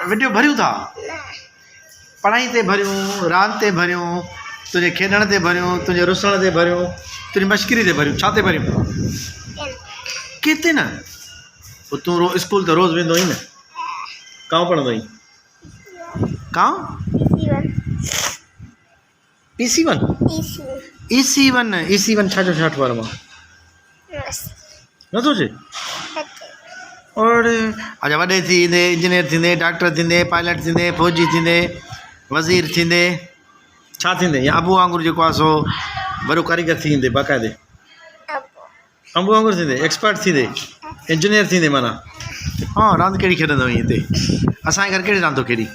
video भरियूं था पढ़ाई ते भरियूं रांदि ते भरियूं तुंहिंजे खेॾण ते भरियूं तुंहिंजे रुसण ते भरियूं तुंहिंजी मश्करी ते भरियूं छा ते भरियूं किथे न पोइ तूं स्कूल त रोज़ वेंदो आहीं न काओ पढ़ंदो आहीं काओ EC1 छा जो छाठ वारो मां नथो चे और अच्छा वॾे थींदे इंजीनियर थींदे डॉक्टर थींदे पायलट थींदे फौजी थींदे वज़ीर थींदे छा थींदे या अबू वांगुरु जेको आहे सो वॾो कारीगर थी ईंदे बाक़ाइदे अबू वांगुरु थींदे एक्सपर्ट थींदे इंजीनियर थींदे माना हाँ रांदि कहिड़ी खेॾंदो आहीं हिते असांजे घर कहिड़ी रांदि थो खेॾी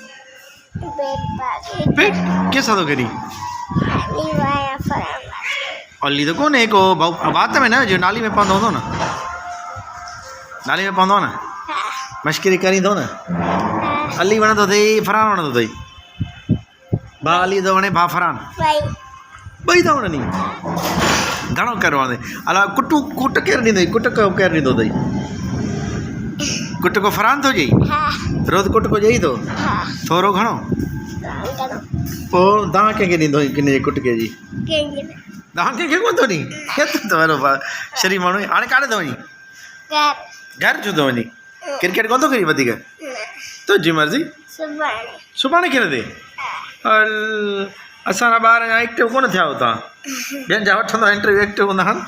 कंहिंसां थो खेॾी अली तो कोन्हे को भाऊ बात में न जो नाली में पवंदो हूंदो न नाली में पवंदो न मश्करी करींदो न अली वणंदो अथई फरहान वणंदो अथई भाउ अली थो वणे भाउ फरहान ॿई था वणनि घणो करिणो आहे अला कुट केरु ॾींदो कुटको केरु ॾींदो अथई कुटको फरहान थो ॾेई रोज़ कुटको ॾेई थो थोरो घणो पोइ तव्हां कंहिंखे ॾींदो किन जे कुटके जी तव्हां कंहिंखे कोन थो ॾी बराबरि शरीफ़ माण्हू हाणे काॾे थो वञी घर छो थो वञी क्रिकेट कोन थो खेॾी वधीक तुंहिंजी मर्ज़ी सुभाणे खेॾंदे असांजा ॿार अञा एक्टिव कोन थिया हुतां ॿियनि जा वठंदा इंटरव्यू एक्टिव हूंदा आहिनि